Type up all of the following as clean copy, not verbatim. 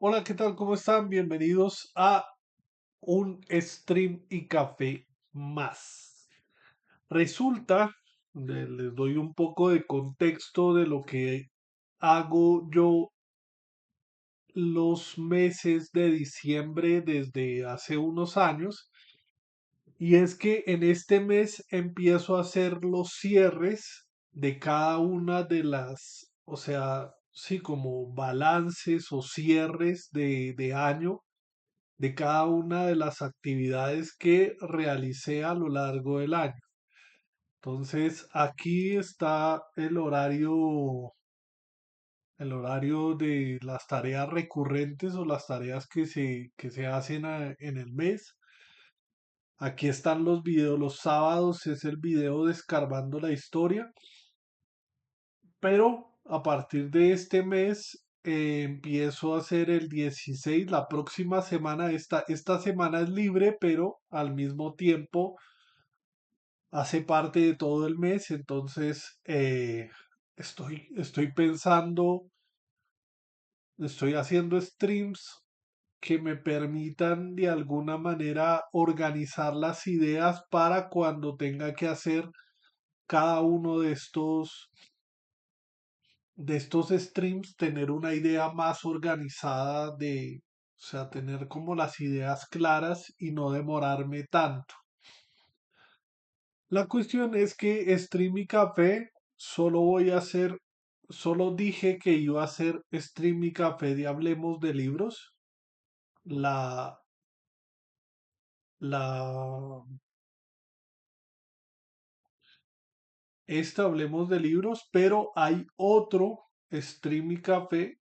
Hola, ¿qué tal? ¿Cómo están? Bienvenidos a un stream y café más. Resulta, les doy un poco de contexto de lo que hago yo los meses de diciembre desde hace unos años, y es que en este mes empiezo a hacer los cierres de cada una de o sea, sí, como balances o cierres de año de cada una de las actividades que realicé a lo largo del año. Entonces, aquí está el horario de las tareas recurrentes o las tareas que se hacen en el mes. Aquí están los videos, los sábados es el video de Escarbando la Historia, pero a partir de este mes empiezo a hacer el 16, la próxima semana. Esta semana es libre, pero al mismo tiempo hace parte de todo el mes. Entonces estoy pensando, estoy haciendo streams que me permitan de alguna manera organizar las ideas para cuando tenga que hacer cada uno de estos streams, tener una idea más organizada o sea, tener como las ideas claras y no demorarme tanto. La cuestión es que Stream y Café solo dije que iba a hacer Stream y Café de Hablemos de Libros. La, la, Hablemos de Libros, pero hay otro Stream y Café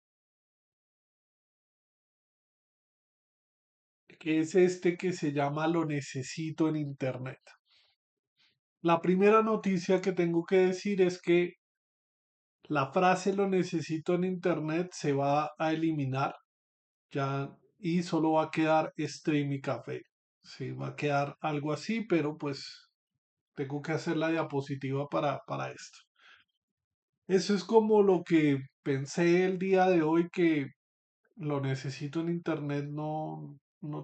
que es este que se llama Lo Necesito en Internet. La primera noticia que tengo que decir es que la frase Lo Necesito en Internet se va a eliminar ya, y solo va a quedar Stream y Café. Sí, va a quedar algo así, pero pues tengo que hacer la diapositiva para esto. Eso es como lo que pensé el día de hoy, que lo necesito en internet, no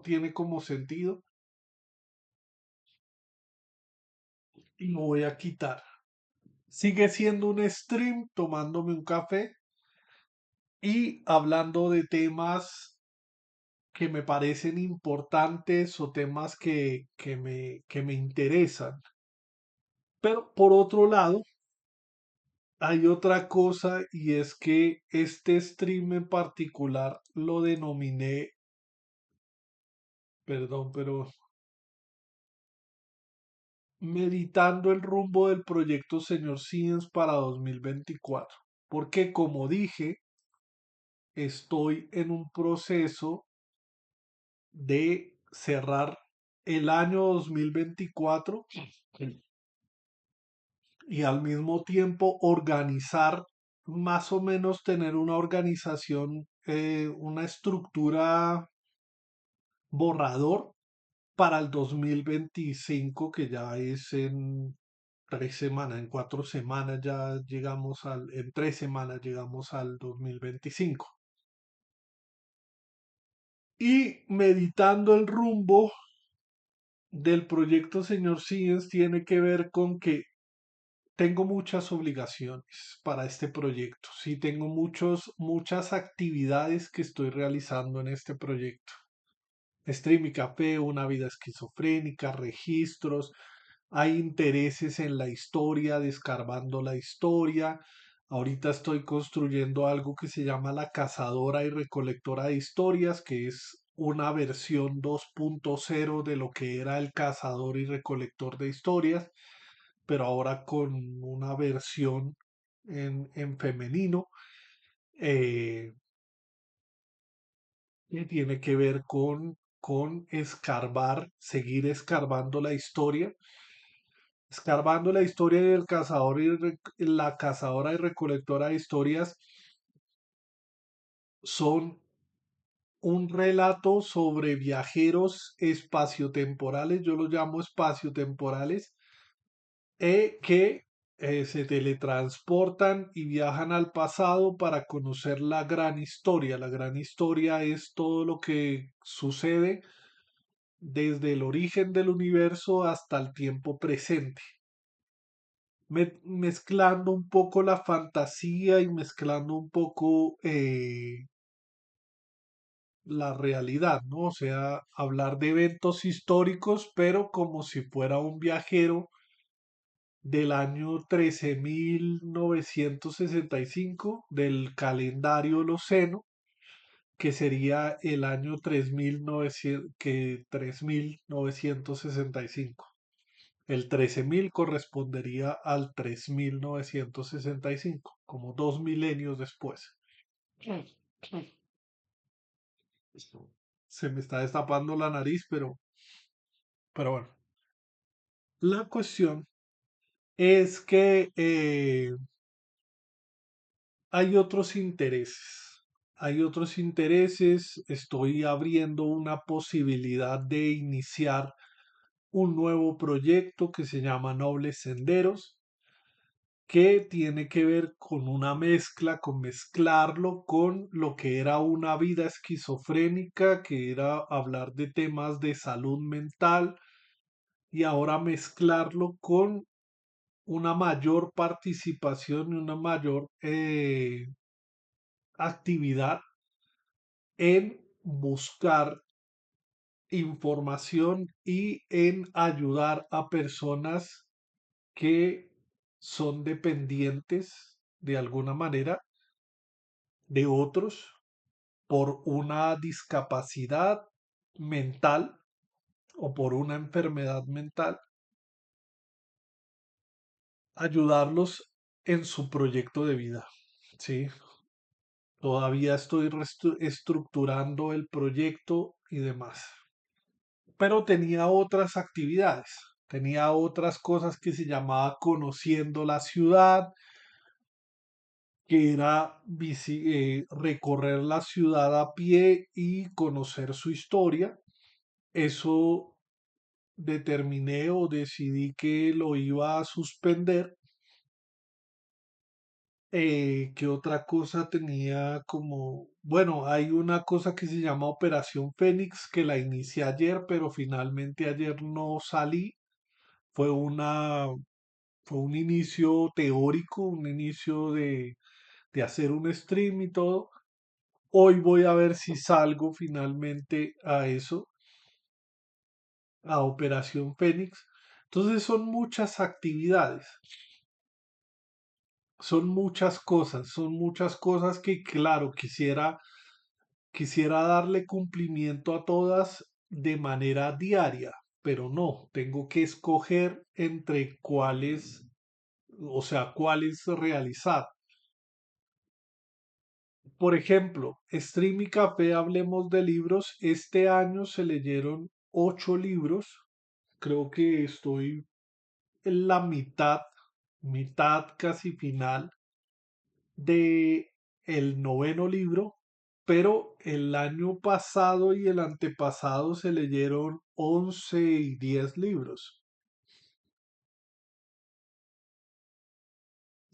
tiene como sentido, y lo voy a quitar. Sigue siendo un stream tomándome un café y hablando de temas que me parecen importantes o temas que me interesan. Pero por otro lado, hay otra cosa, y es que este stream en particular lo denominé, perdón, pero meditando el rumbo del proyecto Señor Science para 2024. Porque como dije, estoy en un proceso de cerrar el año 2024 y al mismo tiempo organizar, más o menos tener una organización, una estructura borrador para el 2025, que ya es en 3 semanas, en 4 semanas ya llegamos en 3 semanas llegamos al 2025. Y meditando el rumbo del proyecto Señor Science tiene que ver con que tengo muchas obligaciones para este proyecto. Sí, tengo muchas actividades que estoy realizando en este proyecto. Stream y Café, Una Vida Esquizofrénica, registros, hay intereses en la historia, descarbando la historia. Ahorita estoy construyendo algo que se llama la cazadora y recolectora de historias, que es una versión 2.0 de lo que era el cazador y recolector de historias, pero ahora con una versión en femenino, eh, que tiene que ver con escarbar, seguir escarbando la historia del cazador la cazadora y recolectora de historias. Son un relato sobre viajeros espaciotemporales, yo los llamo espaciotemporales, que se teletransportan y viajan al pasado para conocer la gran historia. La gran historia es todo lo que sucede desde el origen del universo hasta el tiempo presente, mezclando un poco la fantasía y mezclando un poco la realidad, ¿no? O sea, hablar de eventos históricos, pero como si fuera un viajero del año 13.965 del calendario loceno, que sería el año 3965. El 13.000 correspondería al 3965, como 2 milenios después. Se me está destapando la nariz, pero bueno. La cuestión es que hay otros intereses. Hay otros intereses. Estoy abriendo una posibilidad de iniciar un nuevo proyecto que se llama Nobles Senderos, que tiene que ver con una mezcla, con mezclarlo con lo que era una vida esquizofrénica, que era hablar de temas de salud mental, y ahora mezclarlo con una mayor participación y una mayor actividad en buscar información y en ayudar a personas que son dependientes de alguna manera de otros por una discapacidad mental o por una enfermedad mental, ayudarlos en su proyecto de vida. Sí, todavía estoy estructurando el proyecto y demás. Pero tenía otras actividades, tenía otras cosas que se llamaba Conociendo la Ciudad, que era recorrer la ciudad a pie y conocer su historia. Eso determiné o decidí que lo iba a suspender. ¿Qué otra cosa tenía como? Bueno, hay una cosa que se llama Operación Fénix que la inicié ayer, pero finalmente ayer no salí. Fue una, fue un inicio teórico, un inicio de hacer un stream y todo. Hoy voy a ver si salgo finalmente a eso, a Operación Fénix. Entonces son muchas cosas que, claro, quisiera darle cumplimiento a todas de manera diaria, pero no, tengo que escoger entre cuáles, o sea, cuáles realizar. Por ejemplo, Stream y Café, hablemos de libros. Este año se leyeron 8 libros. Creo que estoy en la mitad casi final de el noveno libro, pero el año pasado y el antepasado se leyeron 11 y 10 libros.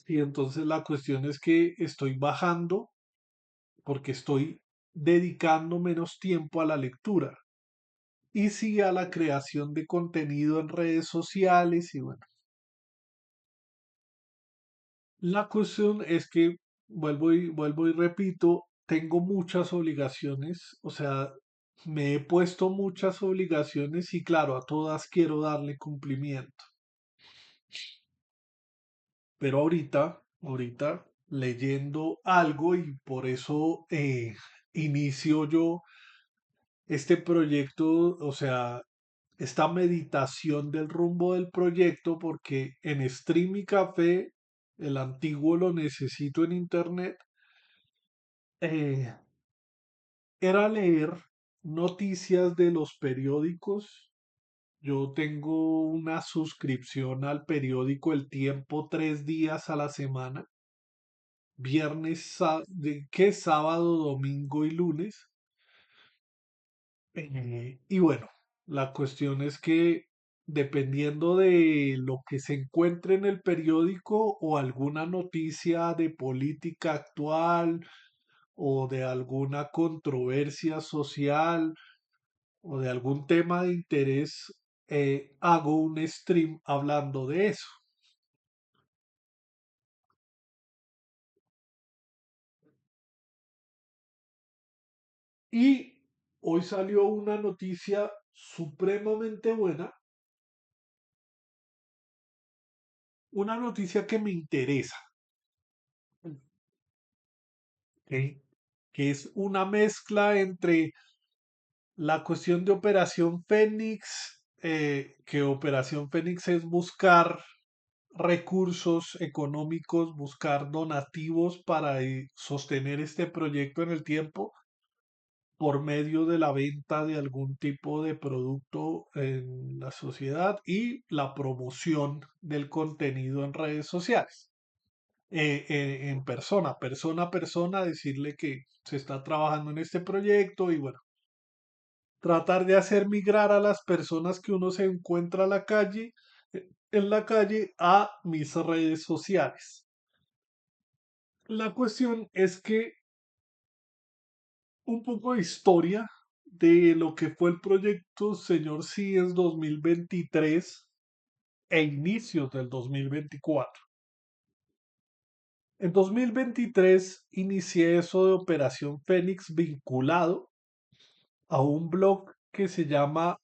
Y entonces la cuestión es que estoy bajando porque estoy dedicando menos tiempo a la lectura y sí a la creación de contenido en redes sociales y bueno, la cuestión es que vuelvo y repito, tengo muchas obligaciones, o sea, me he puesto muchas obligaciones y claro, a todas quiero darle cumplimiento. Pero ahorita leyendo algo y por eso inicio yo este proyecto, o sea, esta meditación del rumbo del proyecto, porque en Stream y Café, el antiguo Lo Necesito en Internet, eh, era leer noticias de los periódicos. Yo tengo una suscripción al periódico El Tiempo 3 días a la semana, viernes, ¿qué? Sábado, domingo y lunes. Y bueno, la cuestión es que dependiendo de lo que se encuentre en el periódico o alguna noticia de política actual o de alguna controversia social o de algún tema de interés, hago un stream hablando de eso. Y hoy salió una noticia supremamente buena, una noticia que me interesa, ¿ok? Que es una mezcla entre la cuestión de Operación Fénix, que Operación Fénix es buscar recursos económicos, buscar donativos para sostener este proyecto en el tiempo por medio de la venta de algún tipo de producto en la sociedad y la promoción del contenido en redes sociales. En persona a persona, decirle que se está trabajando en este proyecto y bueno, tratar de hacer migrar a las personas que uno se encuentra en la calle a mis redes sociales. La cuestión es que un poco de historia de lo que fue el proyecto Señor Science 2023 e inicios del 2024. En 2023 inicié eso de Operación Fénix vinculado a un blog que se llama,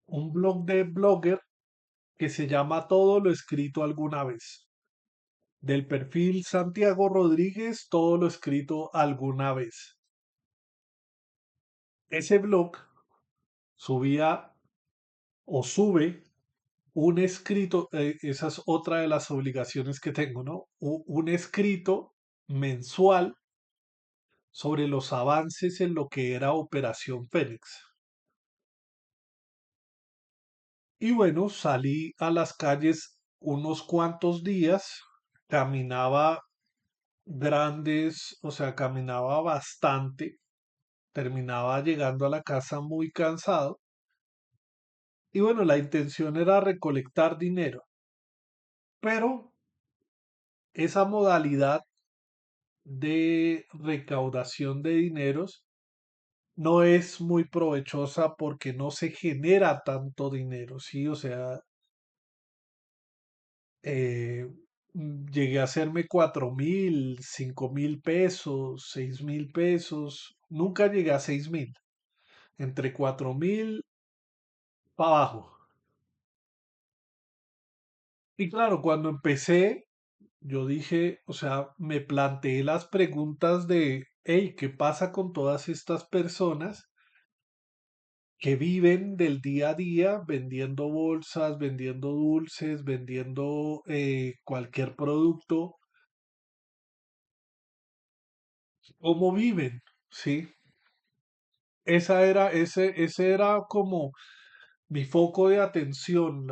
un blog de blogger que se llama Todo lo escrito alguna vez. Del perfil Santiago Rodríguez, todo lo escrito alguna vez. Ese blog subía o sube un escrito, esa es otra de las obligaciones que tengo, ¿no? Un escrito mensual sobre los avances en lo que era Operación Fénix. Y bueno, salí a las calles unos cuantos días, caminaba grandes, o sea, caminaba bastante, terminaba llegando a la casa muy cansado. Y bueno, la intención era recolectar dinero, pero esa modalidad de recaudación de dineros no es muy provechosa porque no se genera tanto dinero, ¿sí? O sea, eh, llegué a hacerme 4.000, 5.000 pesos, 6.000 pesos, nunca llegué a 6.000, entre 4.000 para abajo. Y claro, cuando empecé, yo dije, o sea, me planteé las preguntas de, hey, ¿qué pasa con todas estas personas que viven del día a día vendiendo bolsas, vendiendo dulces, vendiendo cualquier producto? ¿Cómo viven? ¿Sí? Ese era como mi foco de atención,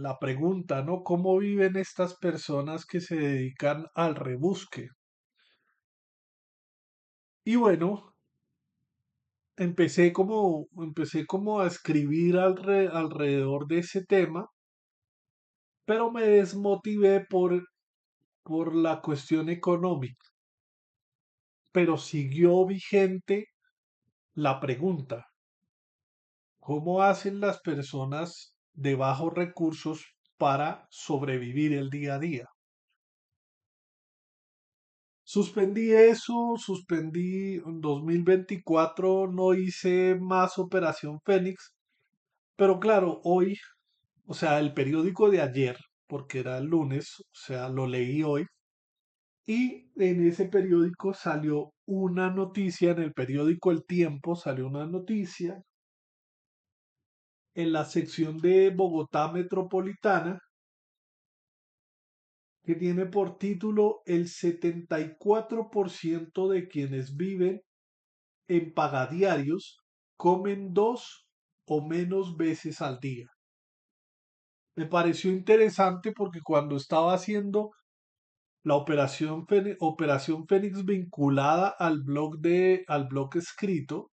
la pregunta, ¿no? ¿Cómo viven estas personas que se dedican al rebusque? Y bueno, empecé como a escribir alrededor de ese tema, pero me desmotivé por la cuestión económica. Pero siguió vigente la pregunta, ¿cómo hacen las personas de bajos recursos para sobrevivir el día a día? Suspendí eso, suspendí en 2024, no hice más Operación Fénix, pero claro, hoy, o sea, el periódico de ayer, porque era el lunes, o sea, lo leí hoy, y en ese periódico salió una noticia, en el periódico El Tiempo salió una noticia en la sección de Bogotá Metropolitana que tiene por título: el 74% de quienes viven en pagadiarios comen dos o menos veces al día. Me pareció interesante porque cuando estaba haciendo la Operación Fénix vinculada al blog escrito,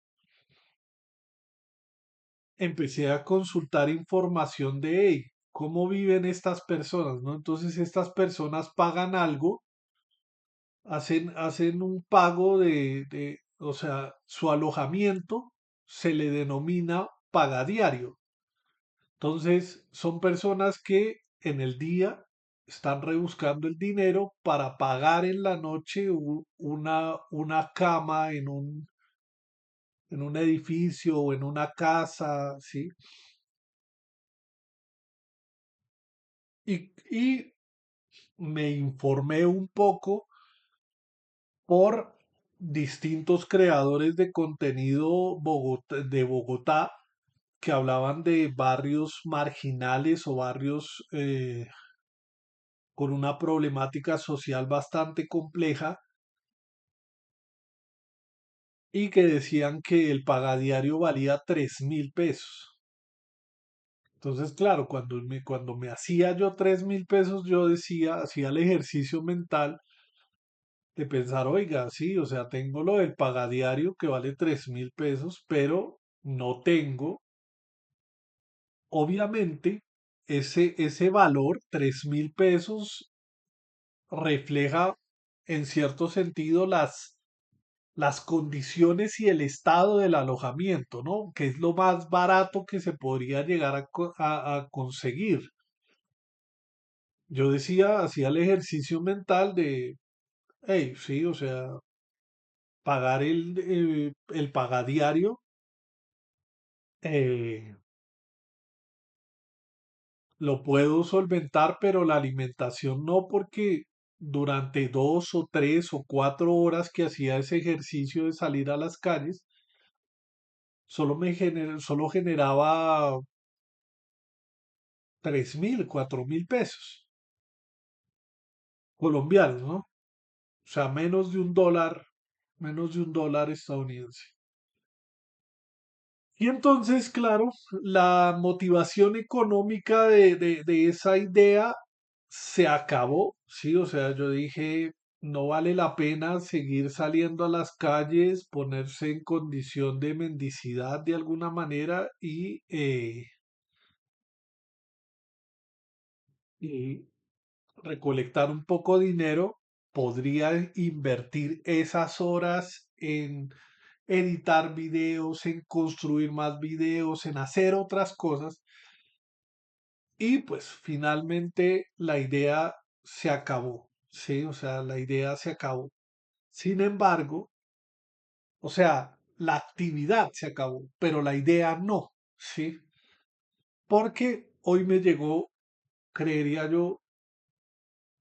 empecé a consultar información de hey, cómo viven estas personas, ¿no? Entonces estas personas pagan algo, hacen un pago o sea, su alojamiento se le denomina pagadiario. Entonces son personas que en el día están rebuscando el dinero para pagar en la noche una cama en un edificio o en una casa, ¿sí? Y me informé un poco por distintos creadores de contenido de Bogotá que hablaban de barrios marginales o barrios con una problemática social bastante compleja y que decían que el pagadiario valía 3.000 pesos. Entonces, claro, cuando me hacía yo 3.000 pesos, yo decía, hacía el ejercicio mental de pensar, oiga, sí, o sea, tengo lo del pagadiario que vale 3.000 pesos, pero no tengo, obviamente, ese valor, 3.000 pesos, refleja en cierto sentido las condiciones y el estado del alojamiento, ¿no? Que es lo más barato que se podría llegar a conseguir. Yo decía, hacía el ejercicio mental de, hey, sí, o sea, pagar el pagadiario eh, lo puedo solventar, pero la alimentación no, porque durante 2 o 3 o 4 horas que hacía ese ejercicio de salir a las calles, solo generaba 3.000, 4.000 pesos colombianos, ¿no? O sea, menos de un dólar estadounidense. Y entonces, claro, la motivación económica de esa idea se acabó, ¿sí? O sea, yo dije, no vale la pena seguir saliendo a las calles, ponerse en condición de mendicidad de alguna manera y recolectar un poco de dinero. Podría invertir esas horas en editar videos, en construir más videos, en hacer otras cosas. Y pues finalmente la idea se acabó, ¿sí? O sea, la idea se acabó. Sin embargo, o sea, la actividad se acabó, pero la idea no, ¿sí? Porque hoy me llegó, creería yo,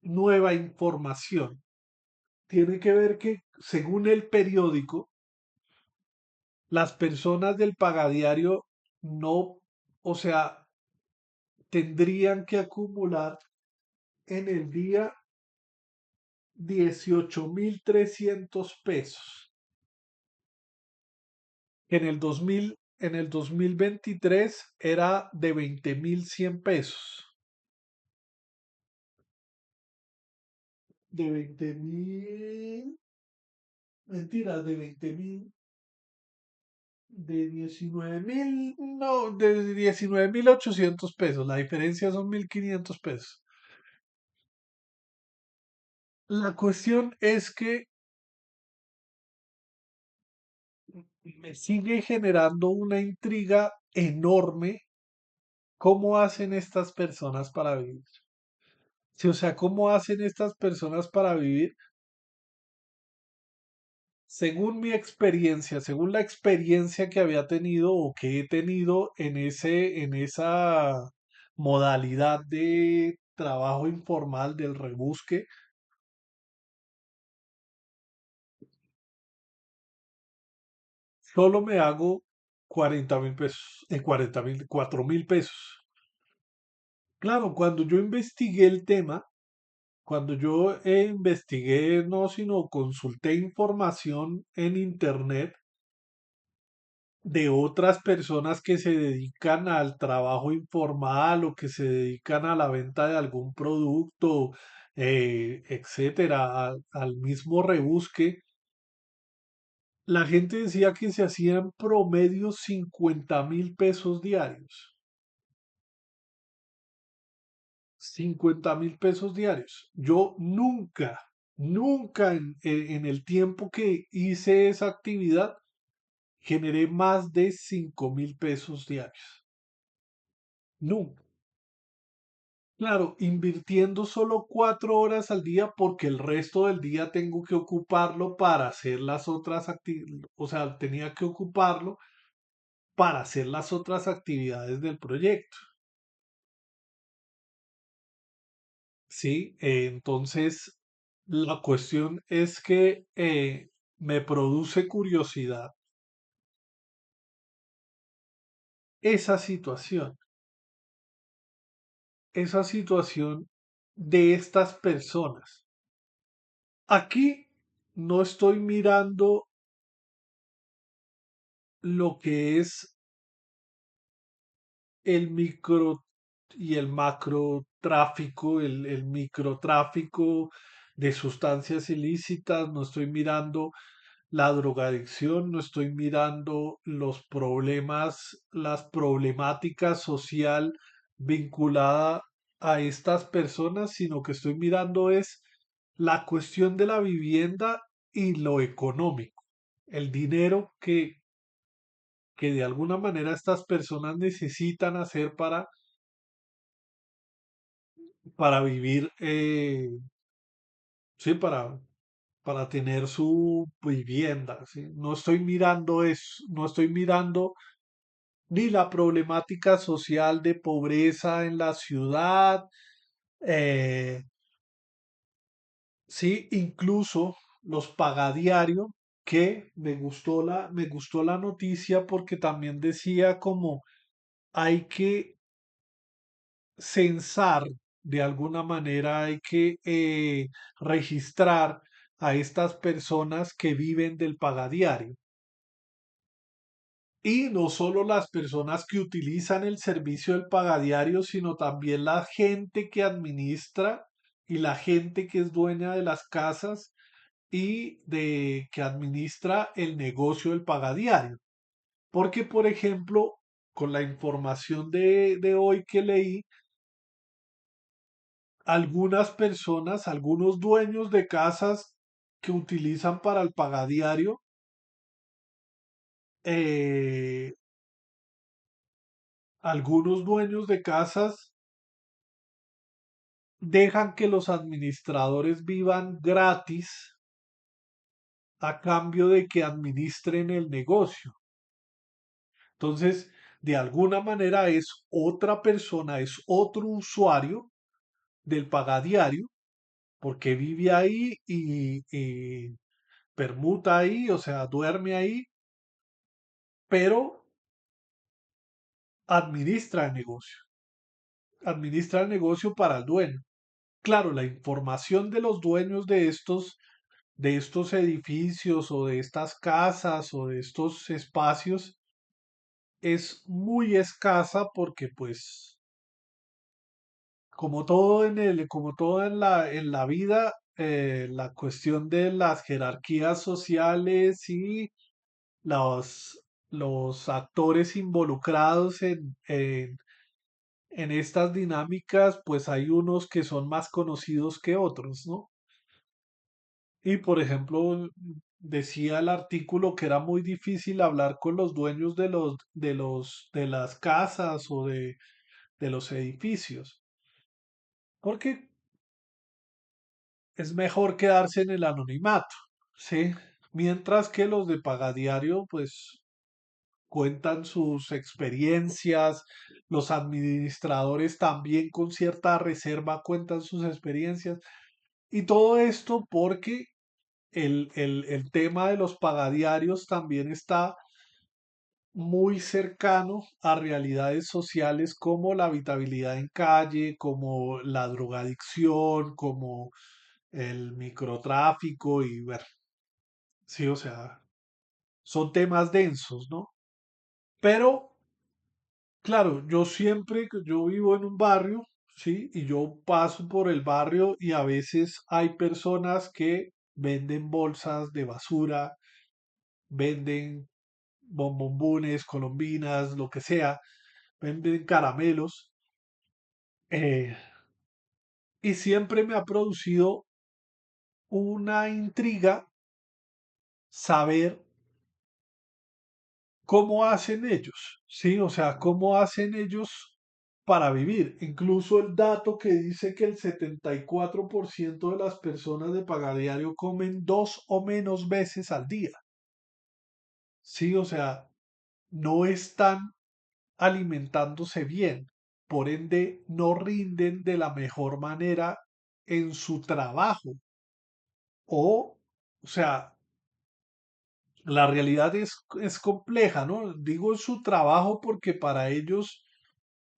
nueva información. Tiene que ver que, según el periódico, las personas del pagadiario no, o sea, tendrían que acumular en el día 18.300 pesos. En el 2023 era de 20.100 pesos. De 20.000, mentiras, de 20.000, de 19.000, no, de 19.800 pesos. La diferencia son 1.500 pesos. La cuestión es que me sigue generando una intriga enorme cómo hacen estas personas para vivir. Sí, o sea, ¿cómo hacen estas personas para vivir? Según mi experiencia, según la experiencia que había tenido o que he tenido en esa modalidad de trabajo informal del rebusque, solo me hago 40.000 pesos, 40.000, 4.000 pesos. Claro, cuando yo investigué el tema, cuando yo investigué, no, sino consulté información en internet, de otras personas que se dedican al trabajo informal o que se dedican a la venta de algún producto, etcétera, al mismo rebusque, La gente decía que se hacían promedio 50.000 pesos diarios. 50.000 pesos diarios. Yo nunca, nunca en el tiempo que hice esa actividad generé más de 5.000 pesos diarios. Nunca. Claro, invirtiendo solo 4 horas al día porque el resto del día tengo que ocuparlo para hacer las otras actividades, o sea, tenía que ocuparlo para hacer las otras actividades del proyecto. Sí, entonces la cuestión es que me produce curiosidad esa esa situación de estas personas. Aquí no estoy mirando lo que es el micro y el macro tráfico, el microtráfico de sustancias ilícitas, no estoy mirando la drogadicción, no estoy mirando los problemas, las problemáticas social vinculada a estas personas, sino que estoy mirando es la cuestión de la vivienda y lo económico, el dinero que de alguna manera estas personas necesitan hacer para vivir, sí, para tener su vivienda, ¿sí? No estoy mirando eso, no estoy mirando ni la problemática social de pobreza en la ciudad, eh, sí, incluso los pagadiarios, que me gustó la noticia porque también decía como hay que censar, de alguna manera hay que registrar a estas personas que viven del pagadiario. Y no solo las personas que utilizan el servicio del pagadiario, sino también la gente que administra y la gente que es dueña de las casas y de que administra el negocio del pagadiario. Porque, por ejemplo, con la información de hoy que leí, algunas personas, algunos dueños de casas que utilizan para el pagadiario, eh, algunos dueños de casas dejan que los administradores vivan gratis a cambio de que administren el negocio. Entonces, de alguna manera es otra persona, es otro usuario del pagadiario, porque vive ahí y permuta ahí, o sea, duerme ahí, pero administra el negocio para el dueño. Claro, la información de los dueños de estos edificios o de estas casas o de estos espacios es muy escasa porque pues como todo como todo en la vida, la cuestión de las jerarquías sociales y los, los actores involucrados en estas dinámicas, pues hay unos que son más conocidos que otros, ¿no? Y por ejemplo, decía el artículo que era muy difícil hablar con los dueños de las casas o de los edificios, porque es mejor quedarse en el anonimato, ¿sí? Mientras que los de Pagadiario, pues cuentan sus experiencias, los administradores también con cierta reserva cuentan sus experiencias, y todo esto porque el tema de los pagadiarios también está muy cercano a realidades sociales como la habitabilidad en calle, como la drogadicción, como el microtráfico y bueno, sí, o sea, son temas densos, ¿no? Pero, claro, yo vivo en un barrio, ¿sí? Y yo paso por el barrio y a veces hay personas que venden bolsas de basura venden bombombones, colombinas, lo que sea, venden caramelos, eh, y siempre me ha producido una intriga saber cómo hacen ellos, ¿sí? O sea, cómo hacen ellos para vivir. Incluso el dato que dice que el 74% de las personas de pagadiario comen dos o menos veces al día, ¿sí? O sea, no están alimentándose bien, por ende no rinden de la mejor manera en su trabajo. O sea, la realidad es compleja, ¿no? Digo en su trabajo porque para ellos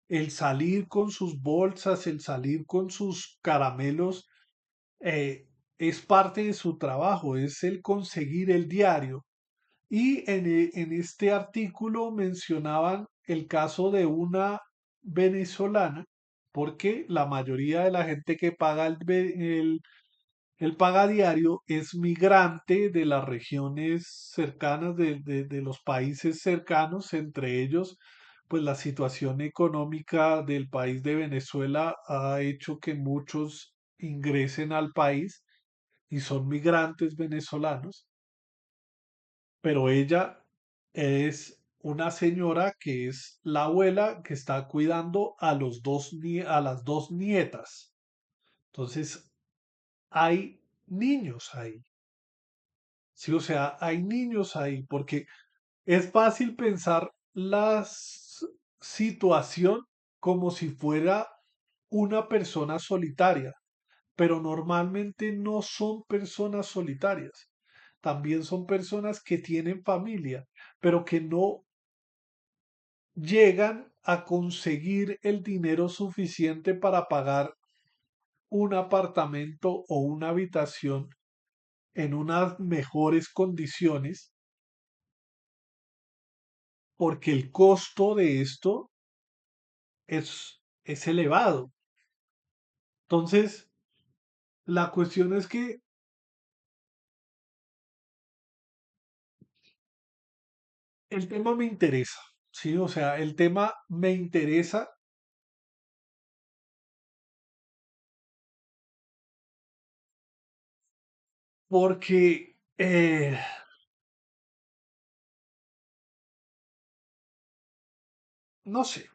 el salir con sus bolsas, el salir con sus caramelos, es parte de su trabajo, es el conseguir el diario. Y en este artículo mencionaban el caso de una venezolana, porque la mayoría de la gente que paga el pagadiario es migrante de las regiones cercanas, de los países cercanos, entre ellos, pues la situación económica del país de Venezuela ha hecho que muchos ingresen al país y son migrantes venezolanos, pero ella es una señora que es la abuela que está cuidando a a las dos nietas. Entonces, hay niños ahí. Sí, o sea, hay niños ahí, porque es fácil pensar la situación como si fuera una persona solitaria, pero normalmente no son personas solitarias. También son personas que tienen familia, pero que no llegan a conseguir el dinero suficiente para pagar un apartamento o una habitación en unas mejores condiciones, porque el costo de esto es elevado. Entonces, la cuestión es que el tema me interesa, ¿sí? O sea, el tema me interesa porque, no sé,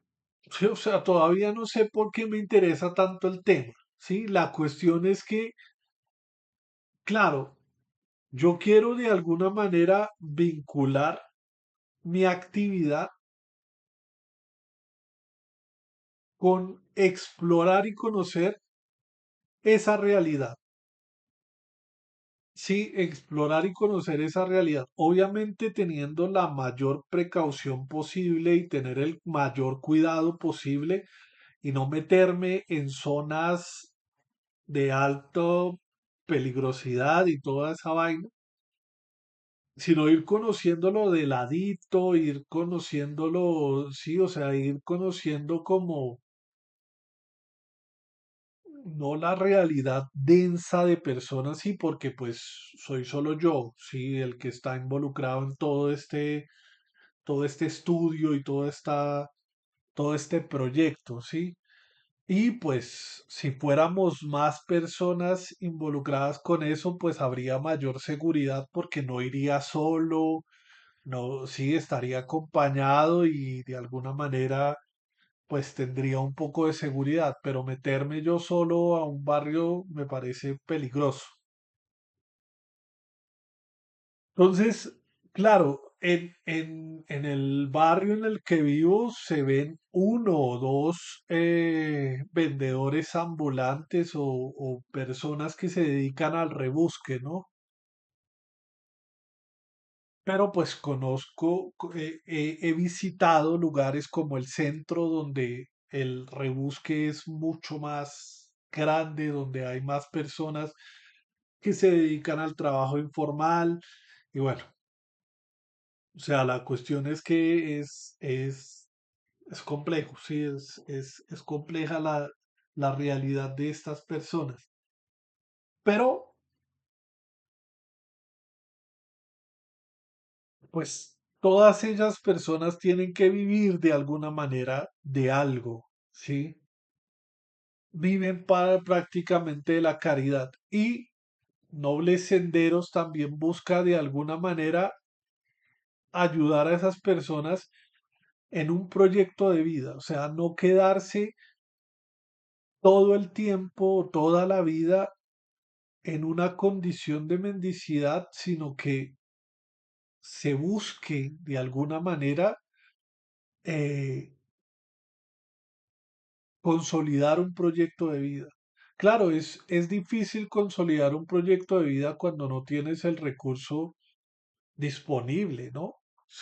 sí, o sea, todavía no sé por qué me interesa tanto el tema, ¿sí? La cuestión es que, claro, yo quiero de alguna manera vincular mi actividad con explorar y conocer esa realidad. Sí, explorar y conocer esa realidad, obviamente teniendo la mayor precaución posible y tener el mayor cuidado posible y no meterme en zonas de alta peligrosidad y toda esa vaina, sino ir conociéndolo de ladito, ir conociéndolo, sí, o sea, ir conociendo como no la realidad densa de personas, sí, porque pues soy solo yo, sí, el que está involucrado en todo este estudio y todo este proyecto, sí. Y pues si fuéramos más personas involucradas con eso, pues habría mayor seguridad porque no iría solo, no, sí, estaría acompañado y de alguna manera pues tendría un poco de seguridad, pero meterme yo solo a un barrio me parece peligroso. Entonces, claro, en el barrio en el que vivo se ven uno o dos vendedores ambulantes o personas que se dedican al rebusque, ¿no? Pero pues conozco, he visitado lugares como el centro donde el rebusque es mucho más grande, donde hay más personas que se dedican al trabajo informal. Y bueno, o sea, la cuestión es que es complejo, sí, es compleja la realidad de estas personas. Pero Pues todas ellas personas tienen que vivir de alguna manera de algo, ¿sí? Viven para prácticamente de la caridad y Nobles Senderos también busca de alguna manera ayudar a esas personas en un proyecto de vida, o sea, no quedarse todo el tiempo, toda la vida en una condición de mendicidad, sino que se busque de alguna manera eh, consolidar un proyecto de vida. Claro, es difícil consolidar un proyecto de vida cuando no tienes el recurso disponible, ¿no?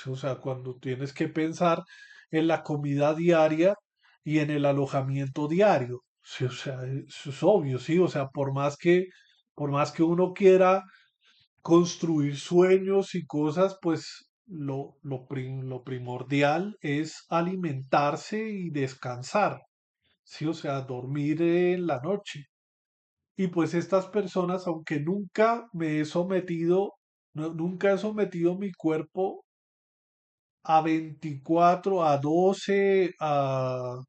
O sea, cuando tienes que pensar en la comida diaria y en el alojamiento diario. Sí, o sea, eso es obvio, sí. O sea, por más que uno quiera construir sueños y cosas, pues lo primordial es alimentarse y descansar, sí, o sea, dormir en la noche. Y pues estas personas, aunque nunca me he sometido, nunca he sometido mi cuerpo a 24 a 12 a,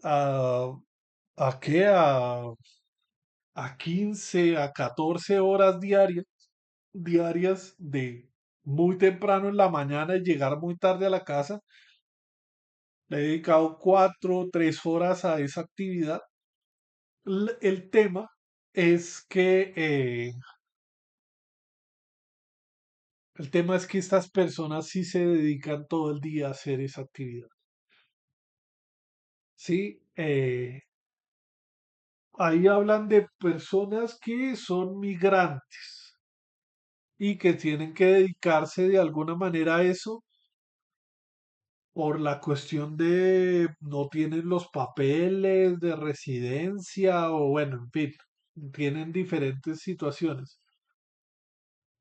¿a qué? A 15 a 14 horas diarias de muy temprano en la mañana y llegar muy tarde a la casa. Le he dedicado 4, 3 horas a esa actividad. El tema es que estas personas sí se dedican todo el día a hacer esa actividad. Sí, ahí hablan de personas que son migrantes y que tienen que dedicarse de alguna manera a eso por la cuestión de no tienen los papeles de residencia o bueno, en fin, tienen diferentes situaciones.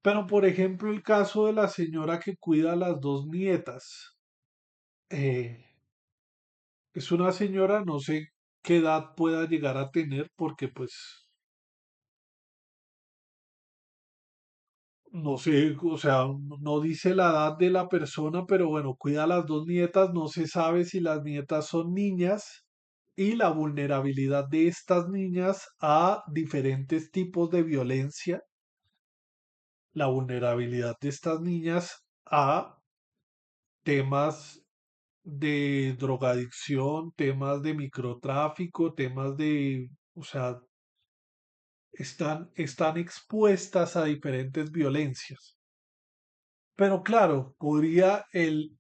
Pero por ejemplo, el caso de la señora que cuida a las dos nietas. eh, es una señora, no sé qué edad pueda llegar a tener porque pues no sé, o sea, no dice la edad de la persona, pero bueno, cuida a las dos nietas, no se sabe si las nietas son niñas y la vulnerabilidad de estas niñas a diferentes tipos de violencia, la vulnerabilidad de estas niñas a temas de drogadicción, temas de microtráfico, temas de, o sea, están expuestas a diferentes violencias. Pero claro, podría el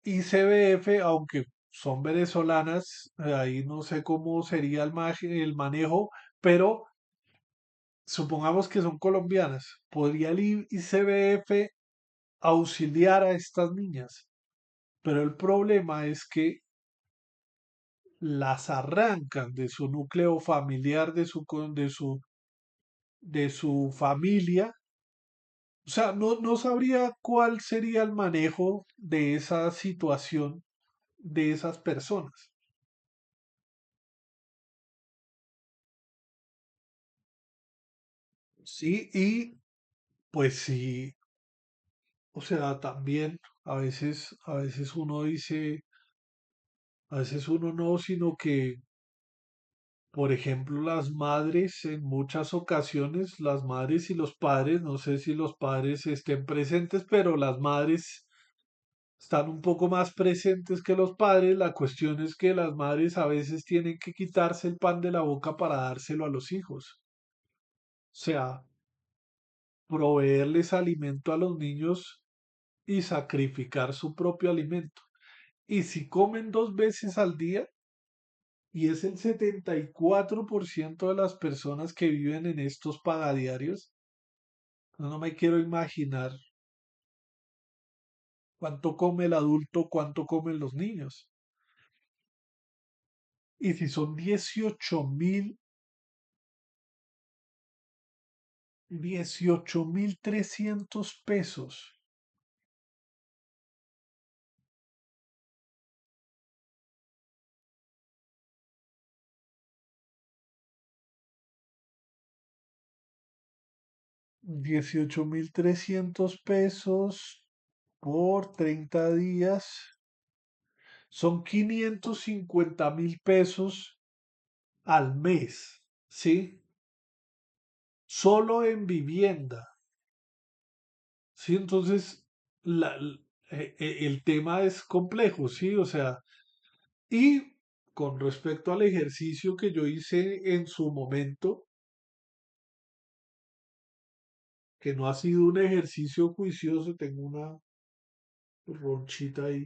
ICBF, aunque son venezolanas, ahí no sé cómo sería el manejo, pero supongamos que son colombianas, podría el ICBF auxiliar a estas niñas, pero el problema es que las arrancan de su núcleo familiar, de su familia. O sea, no sabría cuál sería el manejo de esa situación de esas personas. Sí, y pues sí, o sea, también a veces uno dice, a veces uno no, sino que, por ejemplo, las madres, en muchas ocasiones, las madres y los padres, no sé si los padres estén presentes, pero las madres están un poco más presentes que los padres. La cuestión es que las madres a veces tienen que quitarse el pan de la boca para dárselo a los hijos. O sea, proveerles alimento a los niños y sacrificar su propio alimento. Y si comen 2 veces al día, y es el 74% de las personas que viven en estos pagadiarios, no me quiero imaginar cuánto come el adulto, cuánto comen los niños. Y si son 18.300 pesos. 18.300 pesos. por 30 días son 550.000 pesos al mes, ¿sí? Solo en vivienda, ¿sí? Entonces, el tema es complejo, ¿sí? O sea, y con respecto al ejercicio que yo hice en su momento, que no ha sido un ejercicio juicioso, tengo una ronchita ahí,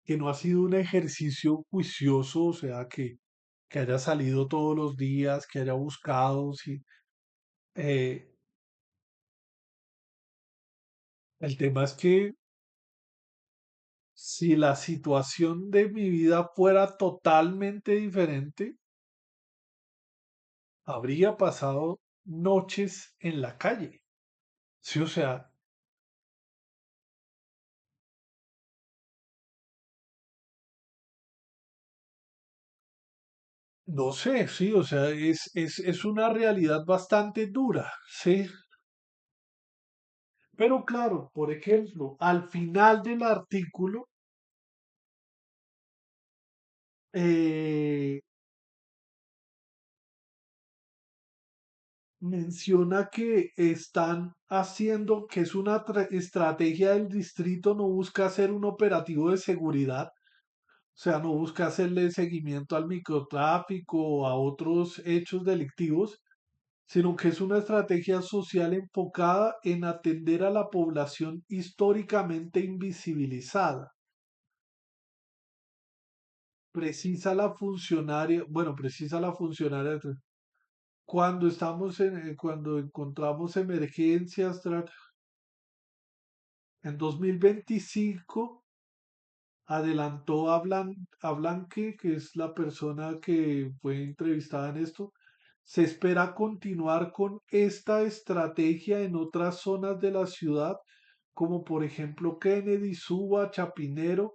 que no ha sido un ejercicio juicioso, o sea, que haya salido todos los días, que haya buscado, sí. Eh, el tema es que si la situación de mi vida fuera totalmente diferente, habría pasado noches en la calle. Sí, o sea, no sé, sí, o sea, es una realidad bastante dura, sí. Pero claro, por ejemplo, al final del artículo eh, menciona que están haciendo, que es una estrategia del distrito, no busca hacer un operativo de seguridad, o sea, no busca hacerle seguimiento al microtráfico o a otros hechos delictivos, sino que es una estrategia social enfocada en atender a la población históricamente invisibilizada. Precisa la funcionaria, cuando estamos cuando encontramos emergencias, en 2025 adelantó a Blanque, que es la persona que fue entrevistada en esto. Se espera continuar con esta estrategia en otras zonas de la ciudad, como por ejemplo Kennedy, Suba, Chapinero,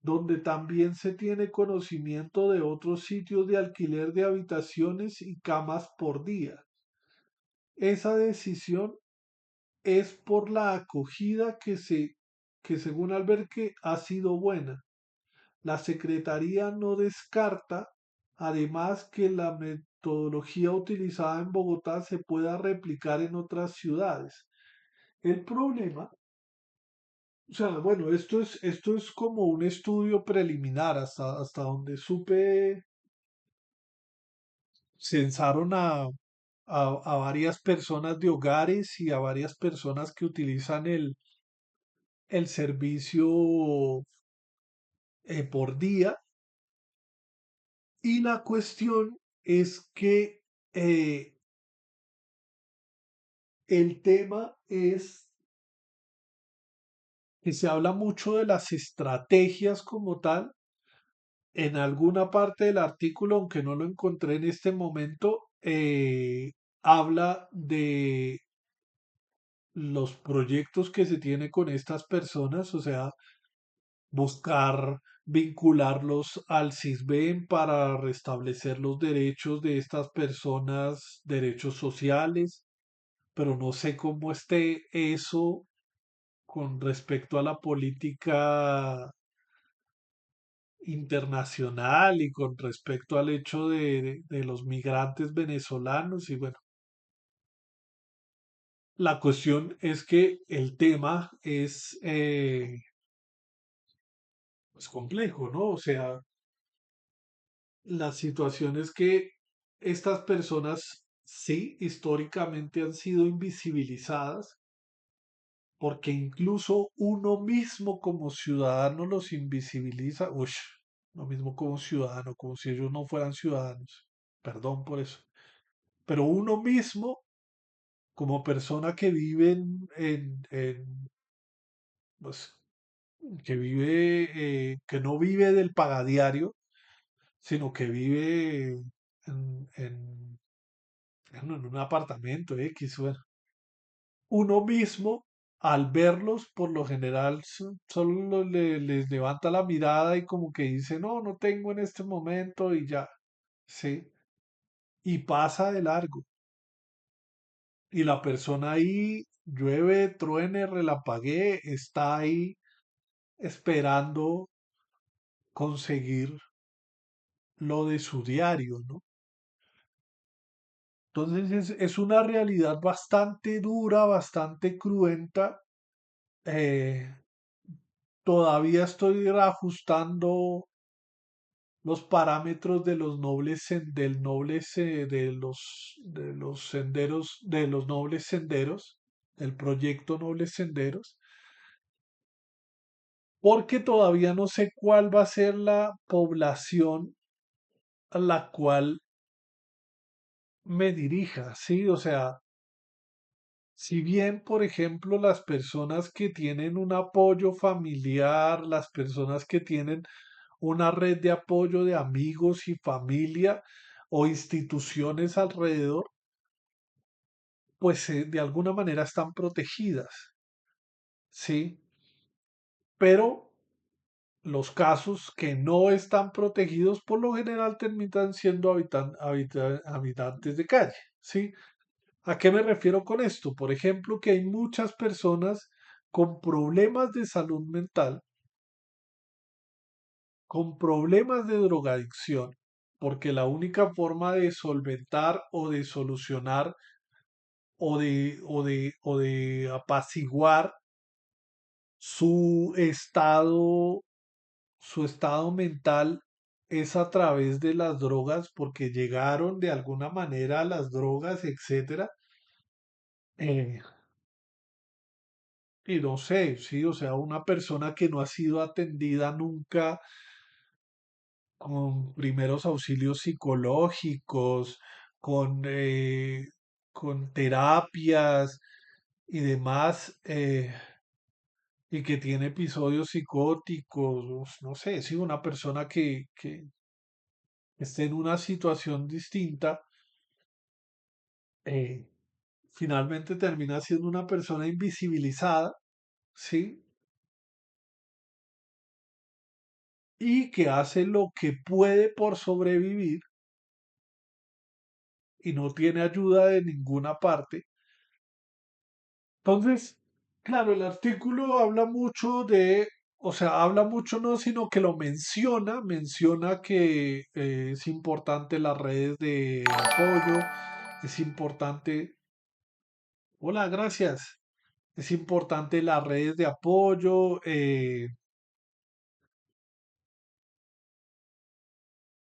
donde también se tiene conocimiento de otros sitios de alquiler de habitaciones y camas por día. Esa decisión es por la acogida que según Alberque ha sido buena. La Secretaría no descarta, además, que la metodología utilizada en Bogotá se pueda replicar en otras ciudades. El problema, o sea, bueno, esto es como un estudio preliminar, hasta donde supe, censaron a varias personas de hogares y a varias personas que utilizan el servicio por día. Y la cuestión es que el tema es que se habla mucho de las estrategias como tal. En alguna parte del artículo, aunque no lo encontré en este momento, habla de los proyectos que se tiene con estas personas, o sea, buscar vincularlos al CISBEN para restablecer los derechos de estas personas, derechos sociales, pero no sé cómo esté eso con respecto a la política internacional y con respecto al hecho de los migrantes venezolanos. Y bueno, la cuestión es que el tema es pues complejo, ¿no? O sea, la situación es que estas personas sí históricamente han sido invisibilizadas porque incluso uno mismo como ciudadano los invisibiliza, uy, lo mismo como ciudadano, como si ellos no fueran ciudadanos, perdón por eso, pero uno mismo como persona que vive pues, que vive, que no vive del pagadiario, sino que vive en, en un apartamento X, bueno, uno mismo, al verlos, por lo general, solo les levanta la mirada y como que dice, no, no tengo en este momento y ya, ¿sí? Y pasa de largo. Y la persona ahí llueve, truene, relampaguee, está ahí esperando conseguir lo de su diario, ¿no? Entonces es una realidad bastante dura, bastante cruenta. Eh, Todavía estoy ajustando los parámetros de los nobles, del nobles, de los senderos, de los nobles senderos, el proyecto Nobles Senderos, porque todavía no sé cuál va a ser la población a la cual me dirija, ¿sí? O sea, si bien, por ejemplo, las personas que tienen un apoyo familiar, las personas que tienen una red de apoyo de amigos y familia o instituciones alrededor, pues de alguna manera están protegidas, ¿sí? Pero los casos que no están protegidos por lo general terminan siendo habitantes de calle, ¿sí? ¿A qué me refiero con esto? Por ejemplo, que hay muchas personas con problemas de salud mental, con problemas de drogadicción, porque la única forma de solventar o de solucionar o de apaciguar su su estado mental es a través de las drogas, porque llegaron de alguna manera a las drogas, etcétera. Eh, y no sé, sí, o sea, una persona que no ha sido atendida nunca con primeros auxilios psicológicos, con, eh, con terapias y demás, y que tiene episodios psicóticos, no sé, sí, una persona que esté en una situación distinta, eh, finalmente termina siendo una persona invisibilizada, ¿sí? Y que hace lo que puede por sobrevivir y no tiene ayuda de ninguna parte. Entonces, claro, el artículo habla mucho de, o sea, habla mucho no, sino que lo menciona, menciona que es importante las redes de apoyo, es importante, hola, gracias, es importante las redes de apoyo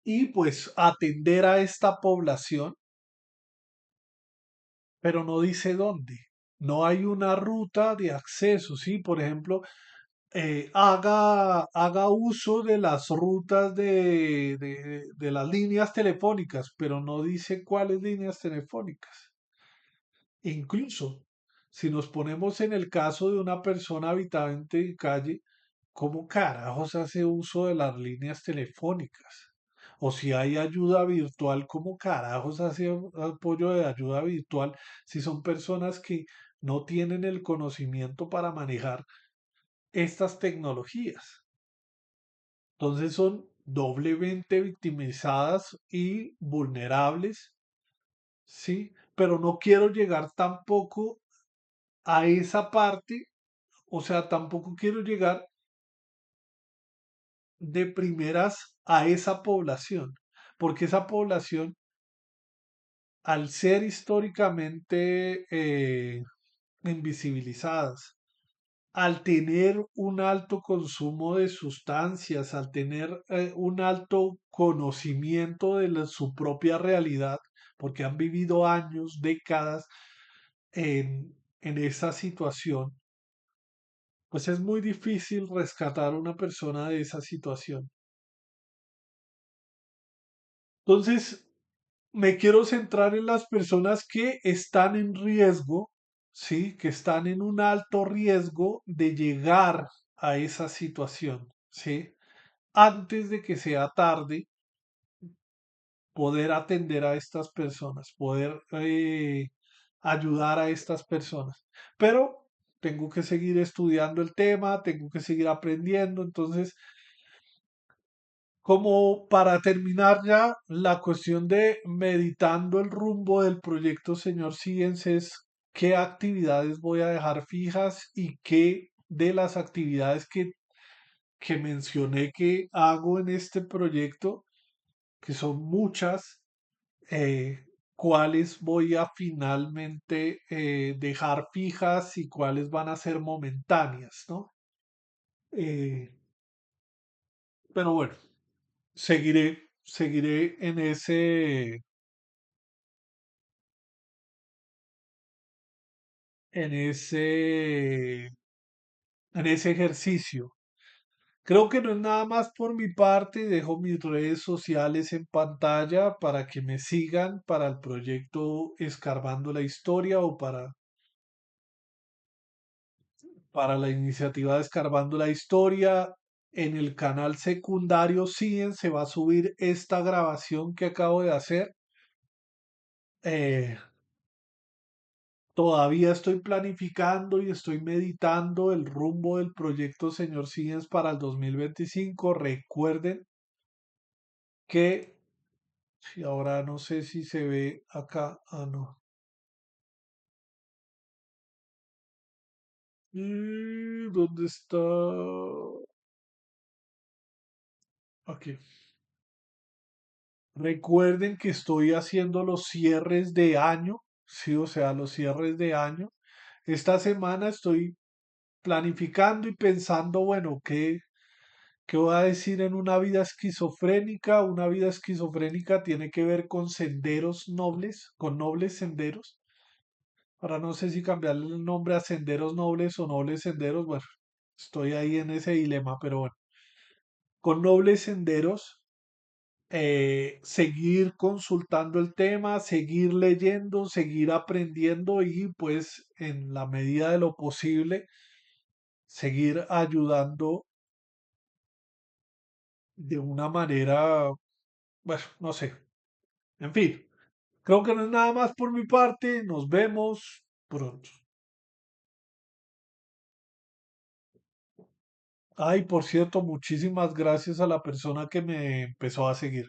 y pues atender a esta población, pero no dice dónde. No hay una ruta de acceso, ¿sí? Por ejemplo, haga uso de las rutas de las líneas telefónicas, pero no dice cuáles líneas telefónicas. Incluso, si nos ponemos en el caso de una persona habitante de calle, ¿cómo carajos hace uso de las líneas telefónicas? O si hay ayuda virtual, ¿cómo carajos hace apoyo de ayuda virtual si son personas que no tienen el conocimiento para manejar estas tecnologías? Entonces son doblemente victimizadas y vulnerables, ¿sí? Pero no quiero llegar tampoco a esa parte, o sea, tampoco quiero llegar de primeras a esa población, porque esa población, al ser históricamente invisibilizadas, al tener un alto consumo de sustancias, al tener un alto conocimiento de su propia realidad, porque han vivido años, décadas en esa situación, pues es muy difícil rescatar a una persona de esa situación. Entonces, me quiero centrar en las personas que están en riesgo, ¿sí? Que están en un alto riesgo de llegar a esa situación, ¿sí? Antes de que sea tarde, poder atender a estas personas, poder ayudar a estas personas. Pero tengo que seguir estudiando el tema, tengo que seguir aprendiendo. Entonces, como para terminar ya, la cuestión de meditando el rumbo del proyecto Señor Siguientes qué actividades voy a dejar fijas y qué de las actividades que mencioné que hago en este proyecto, que son muchas, cuáles voy a finalmente dejar fijas y cuáles van a ser momentáneas, ¿no? Eh, pero bueno, seguiré en ese, en ese ejercicio. Creo que no es nada más por mi parte, dejo mis redes sociales en pantalla para que me sigan para el proyecto Escarbando la Historia o para la iniciativa de Escarbando la Historia. En el canal secundario siguen, se va a subir esta grabación que acabo de hacer. Eh, Todavía estoy planificando y estoy meditando el rumbo del proyecto Señor Science para el 2025. Recuerden que, si ahora no sé si se ve acá, no. ¿Dónde está? Aquí. Recuerden que estoy haciendo los cierres de año, sí, o sea, los cierres de año. Esta semana estoy planificando y pensando, bueno, ¿qué voy a decir en una vida esquizofrénica? Una vida esquizofrénica tiene que ver con senderos nobles, con nobles senderos. Ahora no sé si cambiarle el nombre a senderos nobles o nobles senderos. Bueno, estoy ahí en ese dilema, pero bueno, con nobles senderos, seguir consultando el tema, seguir leyendo, seguir aprendiendo y pues en la medida de lo posible, seguir ayudando de una manera, bueno, no sé. En fin, creo que no es nada más por mi parte. Nos vemos pronto. Ay, por cierto, muchísimas gracias a la persona que me empezó a seguir.